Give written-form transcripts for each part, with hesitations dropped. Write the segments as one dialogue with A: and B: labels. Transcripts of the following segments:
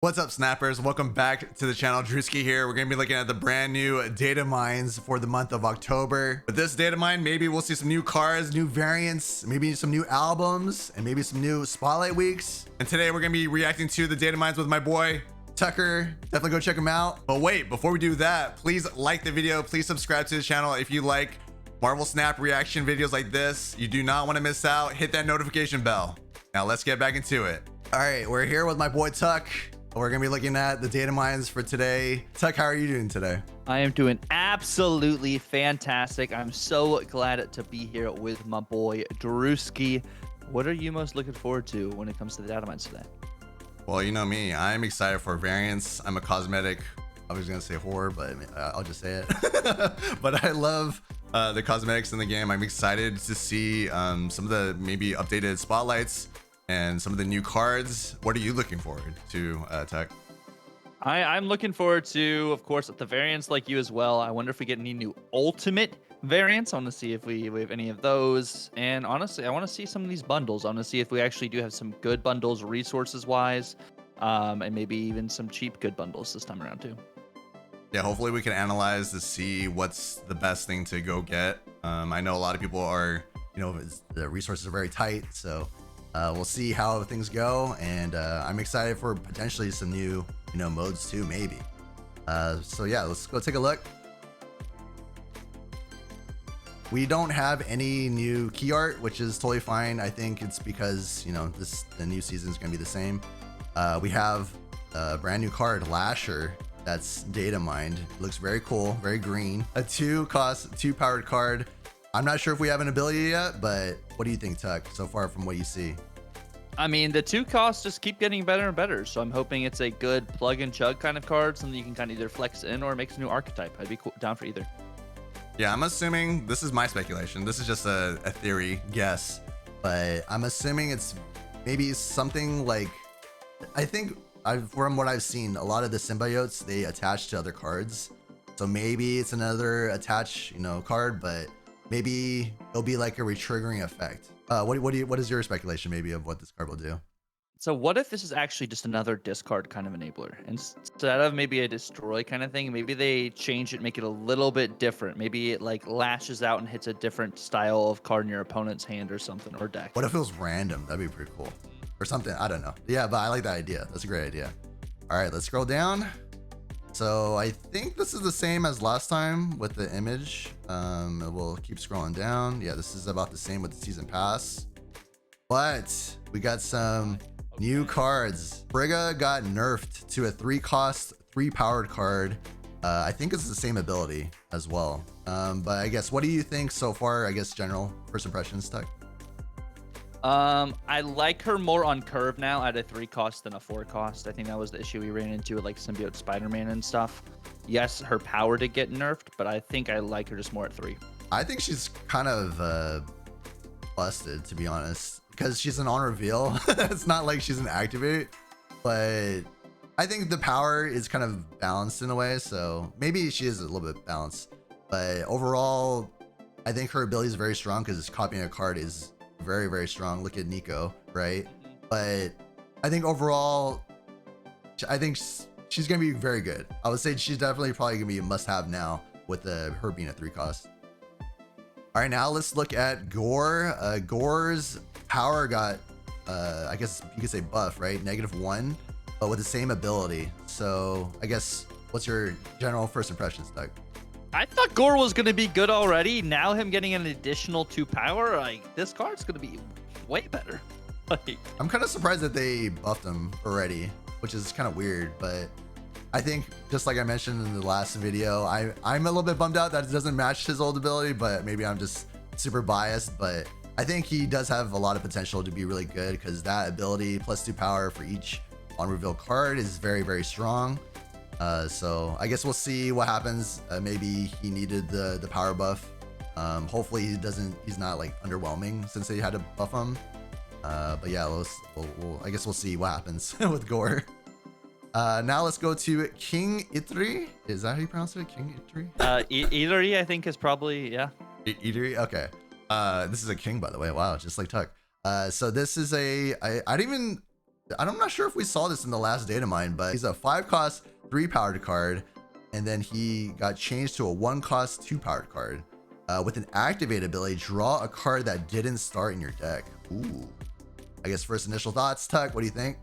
A: What's up, snappers? Welcome back to the channel. DDDREWSKY here. We're gonna be looking at the brand new data mines for the month of October. With this data mine, maybe we'll see some new cards, new variants, maybe some new albums, and maybe some new spotlight weeks. And today we're gonna be reacting to the data mines with my boy Tuccrr. Definitely go check him out. But wait, before we do that, please like the video. Please subscribe to the channel if you like Marvel Snap reaction videos like this. You do not want to miss out. Hit that notification bell. Now let's get back into it. All right, we're here with my boy Tuck. We're gonna be looking at the data mines for today. Tuck, how are you doing today?
B: I am doing absolutely fantastic. I'm so glad to be here with my boy DDDREWSKY. What are you most looking forward to when it comes to the data mines today?
A: Well, you know me. I'm excited for variants. I'm a cosmetic. I was gonna say horror, but I'll just say it. But I love the cosmetics in the game. I'm excited to see some of the maybe updated spotlights and some of the new cards. What are you looking forward to, Tech?
B: I'm looking forward to, of course, the variants like you as well. I wonder if we get any new ultimate variants. I want to see if we have any of those. And honestly, I want to see some of these bundles. I want to see if we actually do have some good bundles resources wise, and maybe even some cheap good bundles this time around too.
A: Yeah, hopefully we can analyze to see what's the best thing to go get. I know a lot of people are, the resources are very tight, so we'll see how things go, and I'm excited for potentially some new modes too, maybe. So yeah, let's go take a look. We don't have any new key art, which is totally fine. I think it's because the new season is going to be the same. We have a brand new card, Lasher, that's data mined. Looks very cool, very green. A 2 powered card. I'm not sure if we have an ability yet, but what do you think, Tuck, so far from what you see?
B: I mean, the 2 costs just keep getting better and better, so I'm hoping it's a good plug and chug kind of card, something you can kind of either flex in or makes a new archetype. I'd be down for either.
A: Yeah, I'm assuming, this is my speculation, this is just a theory guess, but I'm assuming it's maybe something like, I think from what I've seen, a lot of the symbiotes, they attach to other cards, so maybe it's another attach card, but maybe it'll be like a retriggering effect. What is your speculation maybe of what this card will do?
B: So what if this is actually just another discard kind of enabler? Instead of maybe a destroy kind of thing, maybe they change it, make it a little bit different. Maybe it like lashes out and hits a different style of card in your opponent's hand or something, or deck.
A: What if it was random? That'd be pretty cool. Or something, I don't know. Yeah, but I like that idea. That's a great idea. All right, let's scroll down. So I think this is the same as last time with the image. We'll keep scrolling down. Yeah, this is about the same with the season pass, but we got some new cards. Frigga got nerfed to a 3-cost, 3-powered card. I think it's the same ability as well. But I guess, what do you think so far? I guess general first impressions, Tuck.
B: I like her more on curve now at a 3-cost than a 4-cost. I think that was the issue we ran into with like Symbiote Spider-Man and stuff. Yes, her power did get nerfed, but I think I like her just more at 3.
A: I think she's kind of busted, to be honest, because she's an on reveal. It's not like she's an activate, but I think the power is kind of balanced in a way, so maybe she is a little bit balanced, but overall I think her ability is very strong because copying a card is very, very strong. Look at Nico, right? But I think overall, I think she's gonna be very good. I would say she's definitely probably gonna be a must-have now with her being a 3-cost. All right, now let's look at Gore. Gore's power got, I guess you could say buff, right? -1, but with the same ability. So I guess, what's your general first impressions, Doug?
B: I thought Gore was going to be good already. Now him getting an additional 2 power, like this card's going to be way better. Like,
A: I'm kind of surprised that they buffed him already, which is kind of weird, but I think just like I mentioned in the last video, I'm a little bit bummed out that it doesn't match his old ability, but maybe I'm just super biased, but I think he does have a lot of potential to be really good because that ability plus 2 power for each on reveal card is very, very strong. So I guess we'll see what happens. Maybe he needed the power buff. Hopefully he's not like underwhelming since they had to buff him. But yeah, I guess we'll see what happens with Gore. Now let's go to King Itri. Is that how you pronounce it? King Itri?
B: Itri, I think is probably, yeah.
A: Itri, okay. This is a king, by the way. Wow, just like Tuck. So this is I didn't even I'm not sure if we saw this in the last Datamine, but he's a 5 cost 3 powered card, and then he got changed to a 1 cost 2 powered card. With an activate ability, draw a card that didn't start in your deck. Ooh. I guess first initial thoughts, Tuck, what do you think?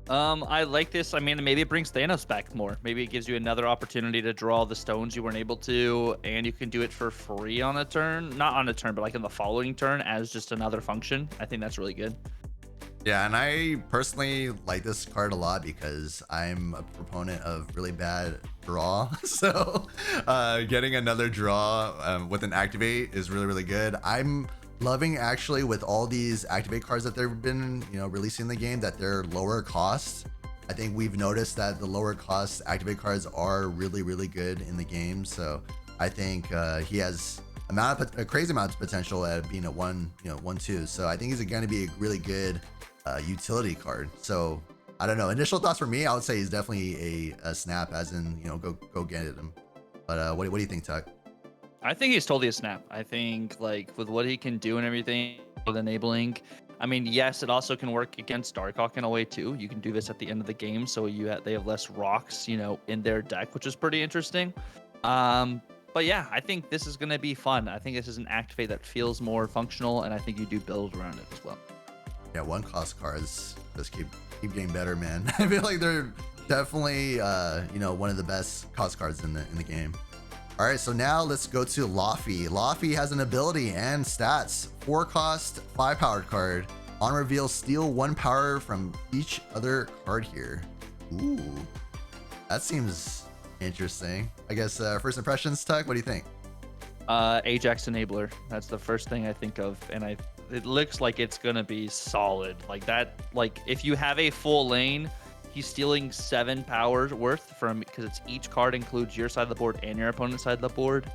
B: I like this. I mean, maybe it brings Thanos back more. Maybe it gives you another opportunity to draw the stones you weren't able to, and you can do it for free on a turn. Not on a turn, but like in the following turn as just another function. I think that's really good.
A: Yeah, and I personally like this card a lot because I'm a proponent of really bad draw. So getting another draw with an activate is really, really good. I'm loving actually with all these activate cards that they've been, releasing in the game, that they're lower cost. I think we've noticed that the lower cost activate cards are really, really good in the game. So I think he has a crazy amount of potential at being a 1/2. So I think he's going to be a really good utility card. So I don't know. Initial thoughts for me, I would say he's definitely a snap, as in go get him. But what do you think, Tuck?
B: I think he's totally a snap. I think like with what he can do and everything with enabling. I mean, yes, it also can work against Darkhawk in a way too. You can do this at the end of the game, so they have less rocks, in their deck, which is pretty interesting. But yeah, I think this is gonna be fun. I think this is an activate that feels more functional, and I think you do build around it as well.
A: Yeah, 1 cost cards just keep getting better, man. I feel like they're definitely one of the best cost cards in the game. All right, so now let's go to Laffy. Laffy has an ability and stats: 4 cost 5 powered card. On reveal, steal 1 power from each other card here. Ooh, that seems interesting. I guess first impressions, Tuck, what do you think?
B: Ajax enabler. That's the first thing I think of, and it looks like it's gonna be solid. Like that. Like if you have a full lane, he's stealing 7 powers worth from, because it's each card includes your side of the board and your opponent's side of the board.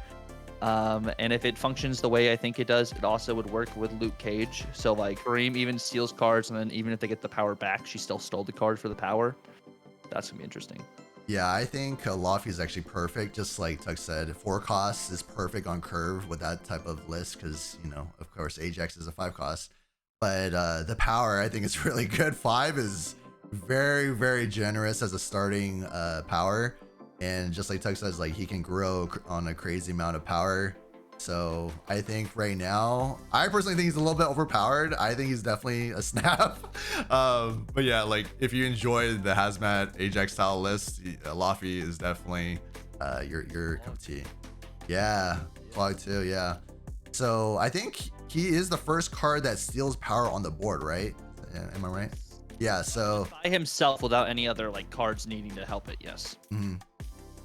B: And if it functions the way I think it does, it also would work with Luke Cage. So like Kareem even steals cards, and then even if they get the power back, she still stole the card for the power. That's gonna be interesting.
A: Yeah, I think Laffy is actually perfect. Just like Tuck said, 4 costs is perfect on curve with that type of list, because of course Ajax is a 5 cost. But the power, I think, is really good. 5 is very, very generous as a starting power, and just like Tuck says, like he can grow on a crazy amount of power. So I think right now, I personally think he's a little bit overpowered. I think he's definitely a snap. But yeah, like if you enjoy the Hazmat Ajax style list, Laffy is definitely your cup of tea. Yeah, Fog too. Yeah. So I think he is the first card that steals power on the board, right? Am I right? Yeah. So
B: by himself without any other like cards needing to help it. Yes.
A: Mm-hmm.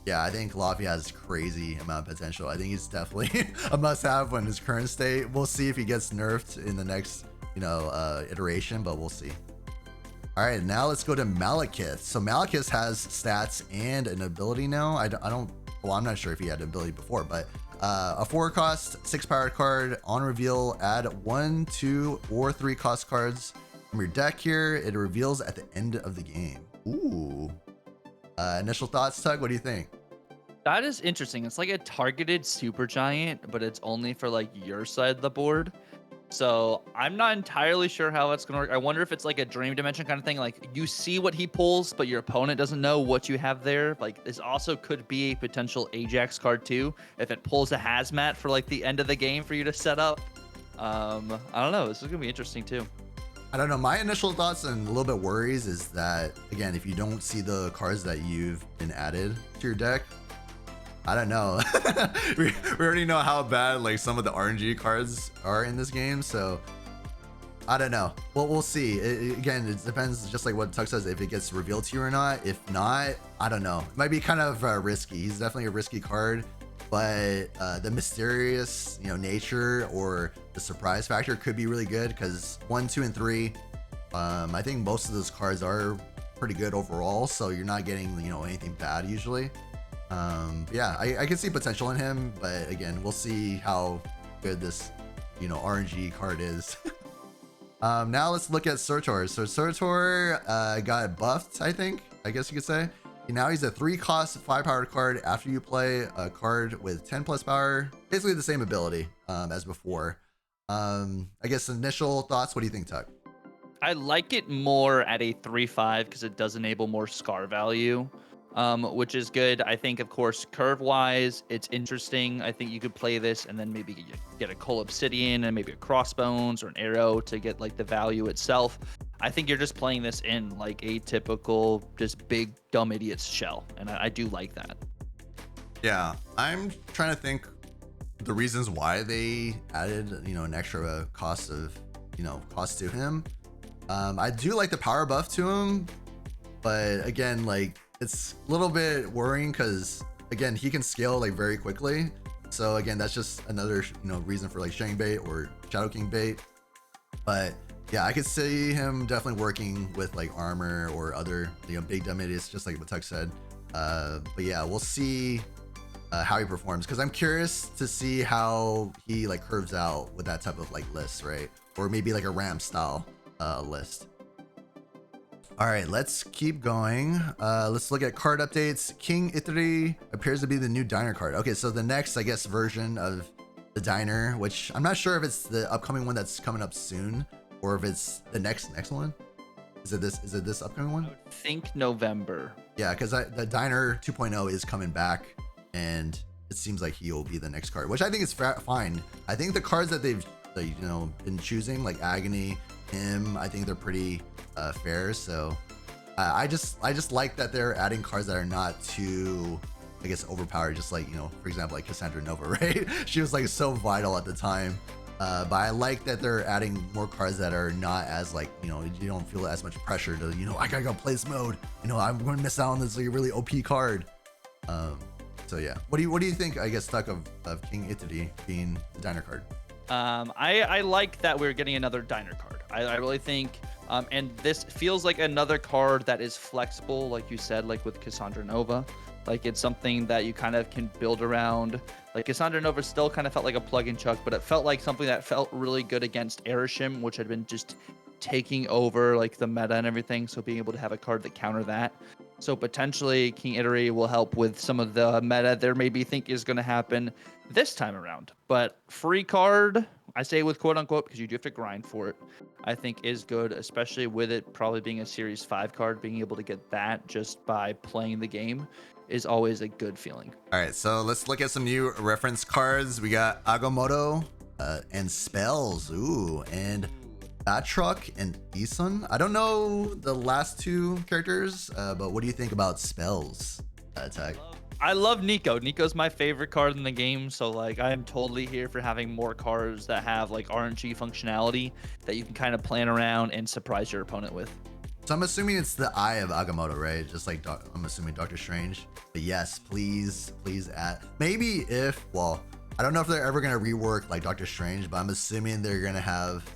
A: Yeah, I think Laffy has crazy amount of potential. I think he's definitely a must-have in his current state. We'll see if he gets nerfed in the next, iteration, but we'll see. All right, now let's go to Malekith. So Malekith has stats and an ability now. I'm not sure if he had an ability before, but a 4 cost 6 powered card. On reveal, add 1, 2, or 3 cost cards from your deck here. It reveals at the end of the game. Ooh. Initial thoughts, Tug? What do you think?
B: That is interesting. It's like a targeted super giant, but it's only for like your side of the board. So I'm not entirely sure how that's gonna work. I wonder if it's like a dream dimension kind of thing. Like you see what he pulls, but your opponent doesn't know what you have there. Like this also could be a potential Ajax card too, if it pulls a Hazmat for like the end of the game for you to set up. I don't know. This is gonna be interesting too.
A: I don't know. My initial thoughts and a little bit worries is that, again, if you don't see the cards that you've been added to your deck, I don't know. we already know how bad like some of the RNG cards are in this game, so I don't know. Well, we'll see. Again, it depends, just like what Tuck says, if it gets revealed to you or not. If not, I don't know. It might be kind of risky. He's definitely a risky card, but the mysterious nature or the surprise factor could be really good, because 1, 2, and 3, I think most of those cards are pretty good overall, so you're not getting anything bad usually. Yeah, I can see potential in him, but again, we'll see how good this RNG card is. Now let's look at Surtur. So Surtur got buffed, I guess you could say. Now he's a 3 cost 5 powered card after you play a card with 10 plus power. Basically the same ability as before. I guess initial thoughts, what do you think, Tuck?
B: I like it more at a 3-5 because it does enable more scar value, which is good. I think, of course, curve-wise, it's interesting. I think you could play this and then maybe get a coal obsidian and maybe a crossbones or an arrow to get like the value itself. I think you're just playing this in like a typical just big dumb idiot's shell, and I do like that.
A: Yeah, I'm trying to think the reasons why they added, you know, an extra cost of, you know, cost to him. I do like the power buff to him, but again, like it's a little bit worrying because again, he can scale like very quickly. So again, that's just another, you know, reason for like Shang bait or Shadow King bait. But yeah, I could see him definitely working with like armor or other, you know, big dumb idiots, just like what Tuck said. But yeah, we'll see how he performs because I'm curious to see how he like curves out with that type of like list, right? Or maybe like a Ram style list. All right, let's keep going. Let's look at card updates. King Ithri appears to be the new diner card. Okay, so the next, I guess, version of the diner, which I'm not sure if it's the upcoming one that's coming up soon or if it's the next one. Is it this upcoming one?
B: I would think November.
A: Yeah, because the diner 2.0 is coming back, and it seems like he'll be the next card, which I think is fine. I think the cards that they've you know been choosing, like Agony, him, I think they're pretty fair. So I just like that they're adding cards that are not too, I guess, overpowered. Just like, you know, for example, like Cassandra Nova, right? She was like so vital at the time. But I like that they're adding more cards that are not as like, you know, you don't feel as much pressure to, you know, I gotta go play this mode. You know, I'm going to miss out on this like really OP card. So yeah, what do you think? I guess stuck of King Ithri being the diner card.
B: I like that we're getting another diner card. I really think, and this feels like another card that is flexible, like you said, like with Cassandra Nova. Like it's something that you kind of can build around. Like Cassandra Nova still kind of felt like a plug and chuck, but it felt like something that felt really good against Erishim, which had been just taking over like the meta and everything. So being able to have a card that counter that. So potentially King Italy will help with some of the meta there maybe think is going to happen this time around. But free card, I say with quote unquote, because you do have to grind for it, I think is good, especially with it probably being a Series 5 card. Being able to get that just by playing the game is always a good feeling.
A: All right, so let's look at some new reference cards. We got Agamotto and Spells. Ooh, and Batroc and Isun. I don't know the last two characters, but what do you think about Spells, Tag?
B: I love Nico. Nico's my favorite card in the game, so like I'm totally here for having more cards that have like RNG functionality that you can kind of plan around and surprise your opponent with.
A: So I'm assuming it's the Eye of Agamotto, right? Just like I'm assuming Doctor Strange. But yes, please add. Maybe if, well, I don't know if they're ever gonna rework like Doctor Strange, but I'm assuming they're gonna have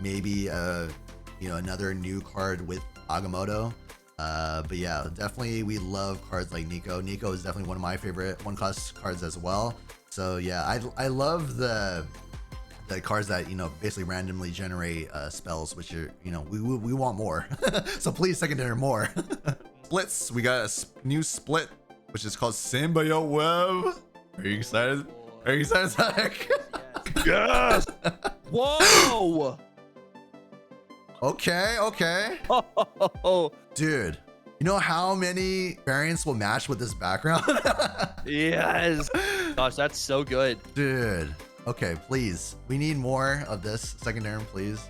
A: maybe you know, another new card with Agamotto. But yeah, definitely we love cards like Nico. Nico is definitely one of my favorite one cost cards as well. So yeah, I love the cards that, you know, basically randomly generate spells, which are, you know, we want more. So please secondary more. Splits, we got a new split which is called Symbiote Web. Are you excited? Are you excited, Zach?
B: Yes. Whoa.
A: Okay.
B: Oh,
A: dude, you know how many variants will match with this background?
B: yes. Gosh, that's so good.
A: Dude. Okay, please. We need more of this secondary, please.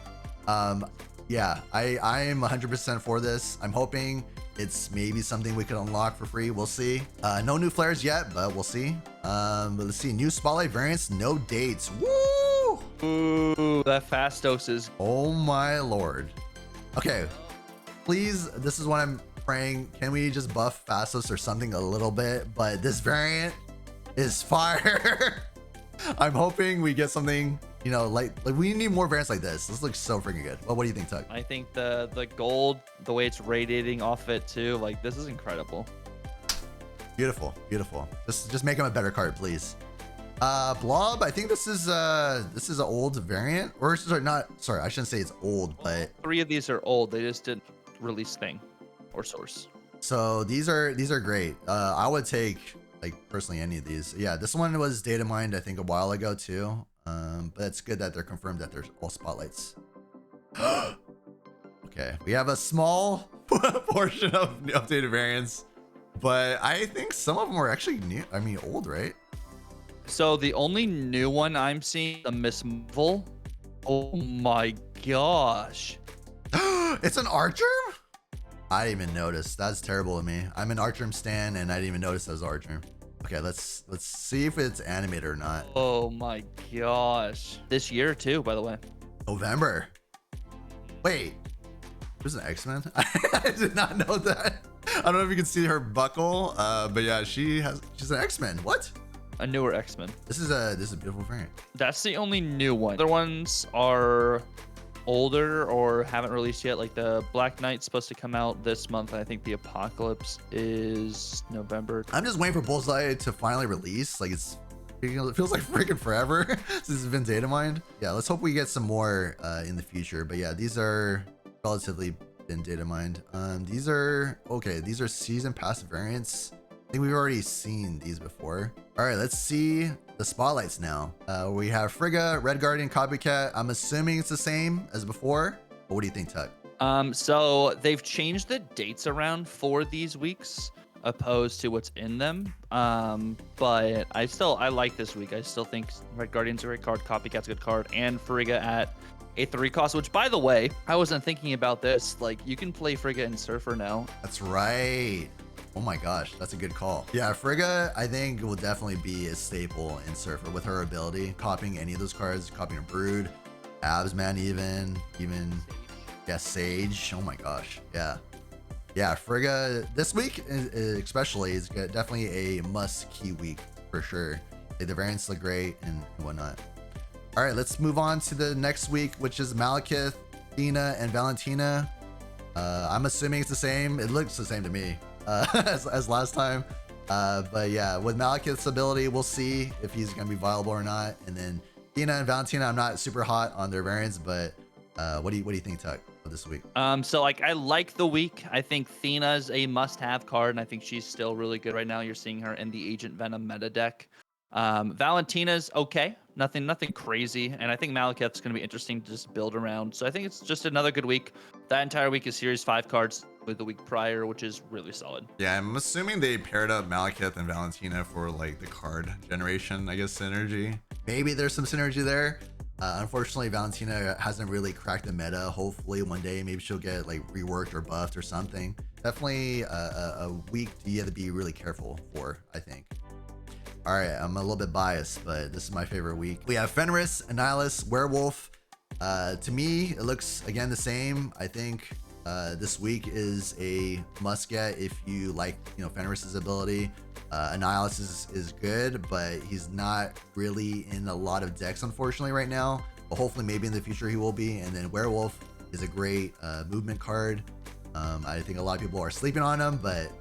A: Yeah, I am 100% for this. I'm hoping it's maybe something we could unlock for free. We'll see. No new flares yet, but we'll see. But let's see. New spotlight variants, no dates. Woo!
B: Ooh, that Fastos is.
A: Oh my lord. Okay, please. This is what I'm praying. Can we just buff Fastos or something a little bit? But this variant is fire. I'm hoping we get something, you know, like we need more variants like this. This looks so freaking good. Well, what do you think, Tuck?
B: I think the gold, the way it's radiating off it too, like this is incredible.
A: Beautiful. Just make him a better card, please. Blob, I think this is an old variant, or sorry, I shouldn't say it's old, but
B: 3 of these are old. They just didn't release thing or source.
A: So these are great. I would take, like, personally any of these. Yeah, this one was data mined I think a while ago too. But it's good that they're confirmed that there's all spotlights. Okay, we have a small portion of updated variants, but I think some of them are actually new. I mean, old, right?
B: So the only new one I'm seeing, the Miss Marvel. Oh my gosh.
A: It's an Archer? I didn't even notice. That's terrible of me. I'm an Archer stan and I didn't even notice that was Archer. Okay, let's see if it's animated or not.
B: Oh my gosh. This year too, by the way.
A: November. Wait, there's an X-Men? I did not know that. I don't know if you can see her buckle, but yeah, she's an X-Men. What?
B: A newer X-Men.
A: This is a beautiful variant.
B: That's the only new one. Other ones are older or haven't released yet. Like the Black Knight's supposed to come out this month. I think the Apocalypse is November.
A: I'm just waiting for Bullseye to finally release. Like it feels like freaking forever since it's been data mined. Yeah, let's hope we get some more in the future. But yeah, these are relatively been data mined. These are okay. These are season pass variants. I think we've already seen these before. All right, let's see the spotlights now. We have Frigga, Red Guardian, Copycat. I'm assuming it's the same as before. But what do you think, Tuck?
B: So they've changed the dates around for these weeks opposed to what's in them. But I like this week. I still think Red Guardian's a great card, Copycat's a good card, and Frigga at a 3 cost, which by the way, I wasn't thinking about this. Like you can play Frigga and Surfer now.
A: That's right. Oh my gosh, that's a good call. Yeah, Frigga, I think will definitely be a staple in Surfer with her ability, copying any of those cards, copying a Brood, Absman even, yeah, Sage. Oh my gosh, yeah, Frigga this week especially is definitely a must key week for sure. Like, the variants look great and whatnot. All right, let's move on to the next week, which is Malekith, Athena, and Valentina. I'm assuming it's the same. It looks the same to me. As last time, but yeah, with Malekith's ability, we'll see if he's gonna be viable or not. And then Athena and Valentina, I'm not super hot on their variants, but what do you think, Tuck, of this week?
B: So like I like the week. I think Athena's a must-have card, and I think she's still really good right now. You're seeing her in the Agent Venom meta deck. Valentina's okay, nothing crazy, and I think Malekith's gonna be interesting to just build around. So I think it's just another good week. That entire week is Series 5 cards with the week prior, which is really solid.
A: Yeah, I'm assuming they paired up Malekith and Valentina for like the card generation, I guess, synergy. Maybe there's some synergy there. Unfortunately, Valentina hasn't really cracked the meta. Hopefully one day maybe she'll get like reworked or buffed or something. Definitely a week you have to be really careful for, I think. All right, I'm a little bit biased, but this is my favorite week. We have Fenris, Annihilus, Werewolf. To me, it looks again the same. I think this week is a must get if you like, Fenris's ability. Annihilus is good, but he's not really in a lot of decks, unfortunately, right now. But hopefully, maybe in the future he will be. And then Werewolf is a great movement card. I think a lot of people are sleeping on him, but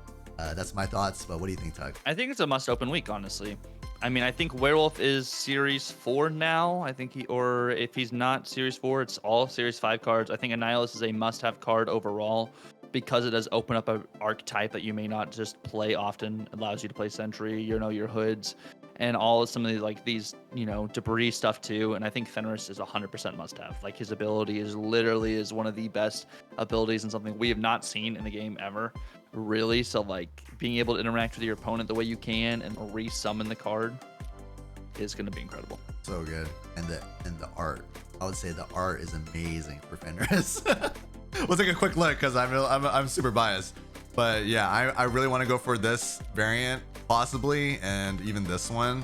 A: that's my thoughts. But what do you think, Tuck?
B: I think it's a must-open week, honestly. I mean, I think Werewolf is Series 4 now. I think or if he's not Series 4, it's all Series 5 cards. I think Annihilus is a must-have card overall because it does open up an archetype that you may not just play often. It allows you to play Sentry, your hoods, and all some of these debris stuff too. And I think Fenris is 100% must-have. Like his ability is literally one of the best abilities and something we have not seen in the game ever. Really, so like being able to interact with your opponent the way you can and re-summon the card is going to be incredible.
A: So good. And the art, I would say the art is amazing for Fenris. We'll take a quick look because I'm super biased, but yeah, I really want to go for this variant possibly, and even this one.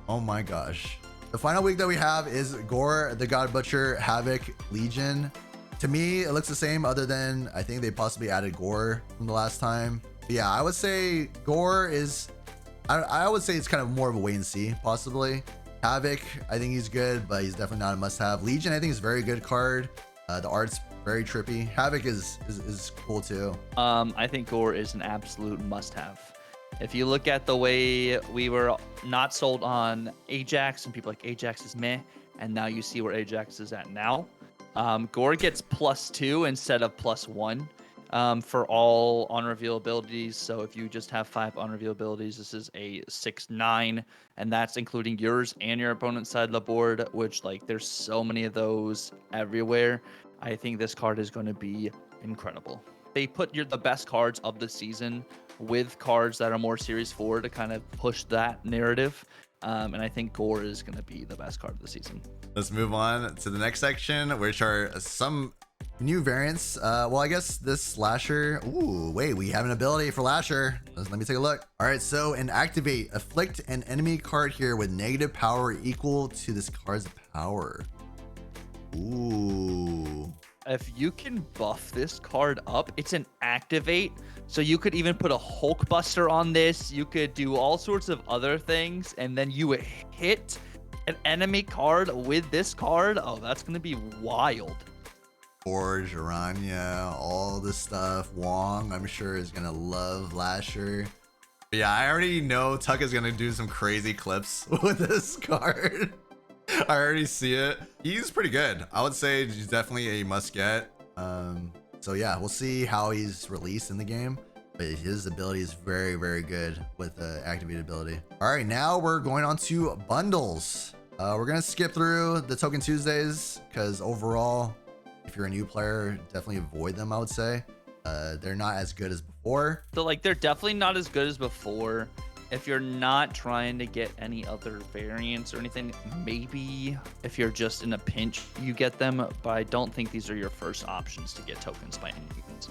A: Oh my gosh. The final week that we have is Gore, the God Butcher, Havoc, Legion. To me, it looks the same, other than I think they possibly added Gore from the last time. But yeah, I would say Gore is, I would say it's kind of more of a wait and see, possibly. Havoc, I think he's good, but he's definitely not a must-have. Legion, I think is a very good card. The art's very trippy. Havoc is cool too.
B: I think Gore is an absolute must-have. If you look at the way we were not sold on Ajax, and people like Ajax is meh, and now you see where Ajax is at now. Gore gets +2 instead of +1 for all on reveal abilities. So if you just have 5 on reveal abilities, this is a 6/9, and that's including yours and your opponent's side of the board, which like there's so many of those everywhere. I think this card is going to be incredible. They put the best cards of the season with cards that are more Series 4 to kind of push that narrative. And I think Gore is going to be the best card of the season.
A: Let's move on to the next section, which are some new variants. Well, I guess this Lasher. Ooh, wait, we have an ability for Lasher. Let me take a look. All right, so and activate, afflict an enemy card here with negative power equal to this card's power. Ooh.
B: If you can buff this card up, it's an activate. So you could even put a Hulk Buster on this. You could do all sorts of other things, and then you would hit an enemy card with this card. Oh, that's going to be wild.
A: Forge, Aranya, all this stuff. Wong, I'm sure, is going to love Lasher. But yeah, I already know Tuck is going to do some crazy clips with this card. I already see it. He's pretty good. I would say he's definitely a must get. So yeah, we'll see how he's released in the game, but his ability is very, very good with the activated ability. All right, now we're going on to bundles. We're gonna skip through the Token Tuesdays because overall, if you're a new player, definitely avoid them, I would say. They're not as good as before.
B: So like they're definitely not as good as before. If you're not trying to get any other variants or anything, maybe if you're just in a pinch, you get them. But I don't think these are your first options to get tokens by any means.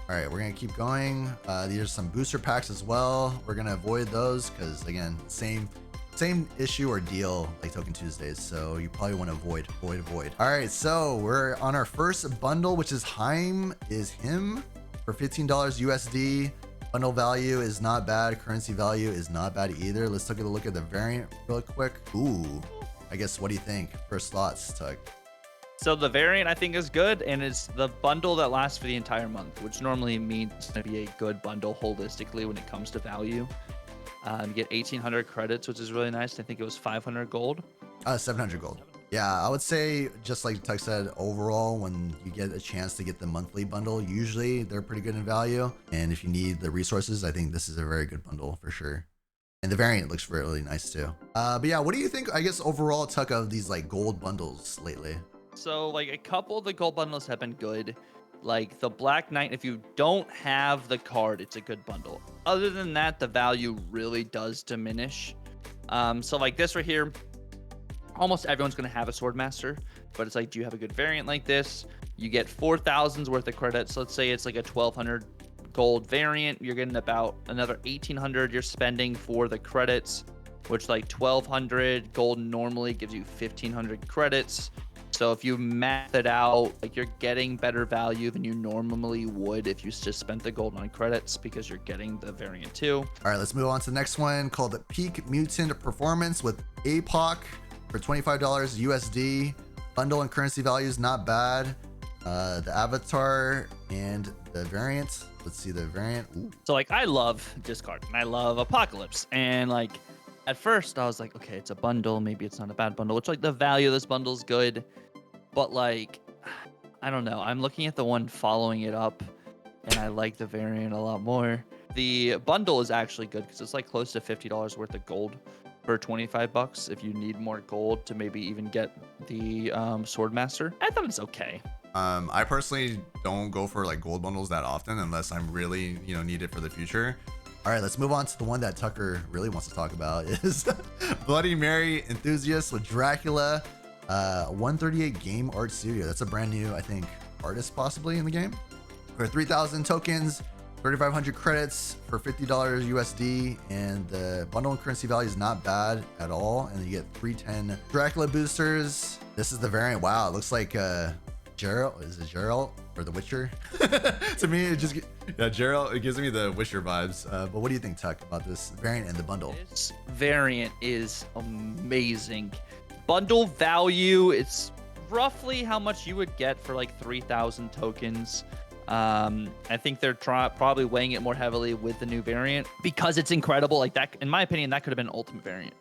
A: All right, we're gonna keep going. These are some booster packs as well. We're gonna avoid those because again, same issue or deal like Token Tuesdays. So you probably want to avoid. All right, so we're on our first bundle, which is Him for $15 USD. Bundle value is not bad. Currency value is not bad either. Let's take a look at the variant real quick. Ooh, I guess, what do you think? First thoughts, Tuck.
B: So the variant I think is good, and it's the bundle that lasts for the entire month, which normally means it's going to be a good bundle holistically when it comes to value. You get 1,800 credits, which is really nice. I think it was 500 gold.
A: 700 gold. Yeah, I would say, just like Tuck said, overall, when you get a chance to get the monthly bundle, usually they're pretty good in value. And if you need the resources, I think this is a very good bundle for sure. And the variant looks really nice too. But yeah, what do you think, I guess, overall, Tuck, of these like gold bundles lately?
B: So like a couple of the gold bundles have been good. Like the Black Knight, if you don't have the card, it's a good bundle. Other than that, the value really does diminish. So like this right here, almost everyone's going to have a Swordmaster, but it's like, do you have a good variant like this? You get 4,000's worth of credits. Let's say it's like a 1,200 gold variant. You're getting about another 1,800 you're spending for the credits, which like 1,200 gold normally gives you 1,500 credits. So if you math it out, like you're getting better value than you normally would if you just spent the gold on credits because you're getting the variant too.
A: All right, let's move on to the next one called the Peak Mutant Performance with APOC. For $25 USD. Bundle and currency values not bad. The avatar and the variant. Let's see the variant. Ooh.
B: So like I love Discard and I love Apocalypse, and like at first I was like, okay, it's a bundle, maybe it's not a bad bundle, which like the value of this bundle is good, but like I don't know, I'm looking at the one following it up and I like the variant a lot more. The bundle is actually good because it's like close to $50 worth of gold for 25 bucks if you need more gold to maybe even get the Swordmaster. I thought it's okay.
A: I personally don't go for like gold bundles that often unless I'm really, need it for the future. All right, let's move on to the one that Tucker really wants to talk about is Bloody Mary Enthusiast with Dracula, 138 Game Art Studio. That's a brand new, I think, artist possibly in the game. For 3,000 tokens, 3,500 credits for $50 USD, and the bundle and currency value is not bad at all. And you get 310 Dracula boosters. This is the variant. Wow, it looks like Geralt. Is it Geralt or the Witcher? To me, it just Geralt. It gives me the Witcher vibes. But what do you think, Tuck, about this variant and the bundle?
B: This variant is amazing. Bundle value, it's roughly how much you would get for like 3,000 tokens. I think they're probably weighing it more heavily with the new variant because it's incredible. Like that, in my opinion, that could have been ultimate variant.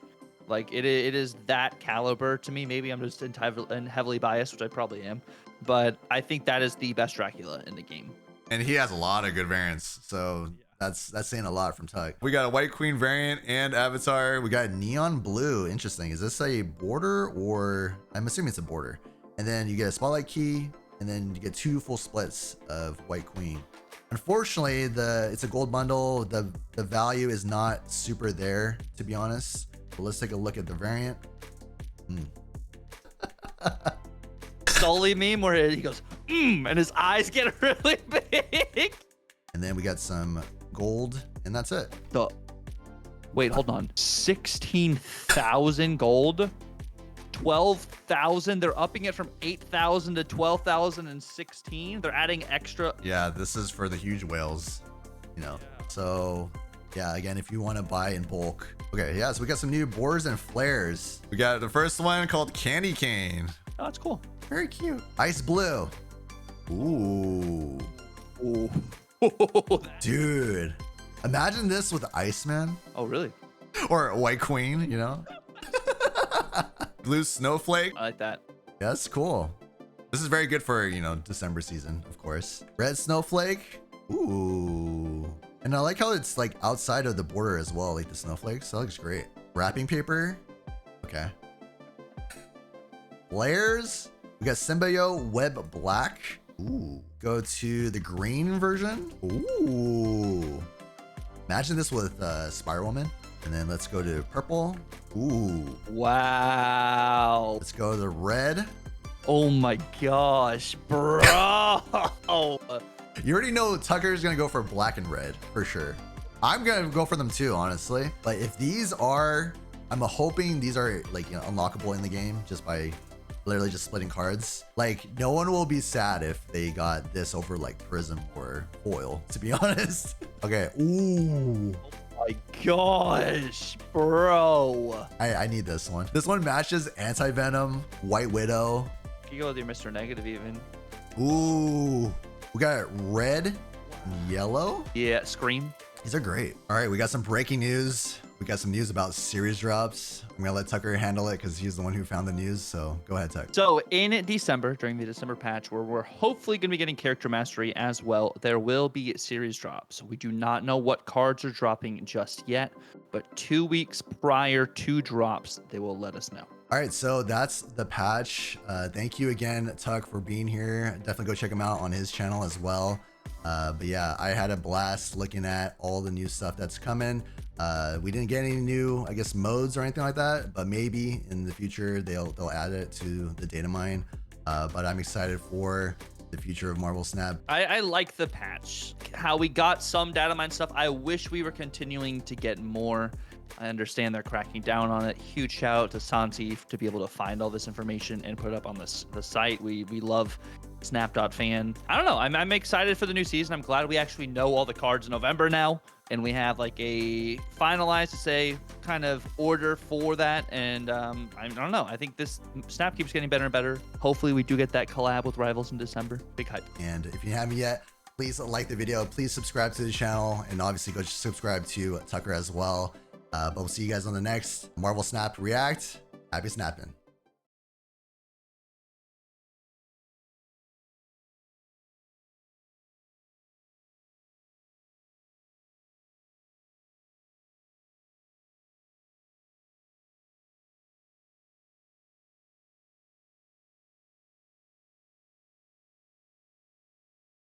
B: Like it is that caliber to me. Maybe I'm just heavily biased, which I probably am, but I think that is the best Dracula in the game.
A: And he has a lot of good variants, so that's saying a lot from Tuck. We got a White Queen variant and avatar. We got neon blue. Interesting. Is this a border, or I'm assuming it's a border? And then you get a spotlight key. and then you get 2 full splits of White Queen. Unfortunately, it's a gold bundle. The value is not super there, to be honest. But let's take a look at the variant.
B: Sully meme where he goes, and his eyes get really big.
A: And then we got some gold, and that's it.
B: Wait, hold on. 16,000 gold. 12,000. They're upping it from 8,000 to 12,016. They're adding extra.
A: Yeah, this is for the huge whales, you know.
B: Yeah.
A: So yeah, again, if you want to buy in bulk. Okay, yeah, so we got some new borders and flares. We got the first one called Candy Cane.
B: Oh, that's cool.
A: Very cute. Ice blue. Ooh.
B: Ooh.
A: Dude, imagine this with Iceman.
B: Oh, really?
A: Or White Queen, you know. Blue Snowflake.
B: I like that.
A: Yeah, that's cool. This is very good for, you know, December season, of course. Red Snowflake. Ooh. And I like how it's like outside of the border as well, like the snowflakes. That looks great. Wrapping paper. Okay. Layers. We got Symbio Web Black. Ooh. Go to the green version. Ooh. Imagine this with Spider Woman. And then let's go to purple. Ooh.
B: Wow.
A: Let's go to the red.
B: Oh my gosh, bro.
A: You already know Tucker's gonna go for black and red for sure. I'm gonna go for them too, honestly. But if these are, I'm hoping these are like, you know, unlockable in the game just by literally just splitting cards. Like no one will be sad if they got this over like Prism or Foil, to be honest. Okay. Ooh.
B: Oh my gosh, bro.
A: I need this one. This one matches Anti-Venom, White Widow.
B: You go with your Mr. Negative even.
A: Ooh. We got red and yellow.
B: Yeah, Scream.
A: These are great. All right, we got some breaking news. We got some news about series drops. I'm gonna let Tucker handle it because he's the one who found the news. So go ahead, Tuck.
B: So in December, during the December patch, where we're hopefully going to be getting character mastery as well, there will be series drops. We do not know what cards are dropping just yet, but 2 weeks prior to drops, they will let us know.
A: All right, so that's the patch. Thank you again, Tuck, for being here. Definitely go check him out on his channel as well. But yeah, I had a blast looking at all the new stuff that's coming. We didn't get any new, I guess, modes or anything like that, but maybe in the future they'll add it to the Datamine. But I'm excited for the future of Marvel Snap.
B: I like the patch. How we got some Datamine stuff. I wish we were continuing to get more. I understand they're cracking down on it. Huge shout out to Santi to be able to find all this information and put it up on the site. We love Snap.fan. I don't know. I'm excited for the new season. I'm glad we actually know all the cards in November now. And we have like a finalized, to say, kind of order for that. And I don't know. I think this Snap keeps getting better and better. Hopefully we do get that collab with Rivals in December. Big hype.
A: And if you haven't yet, please like the video. Please subscribe to the channel. And obviously go subscribe to Tucker as well. But we'll see you guys on the next Marvel Snap React. Happy snapping.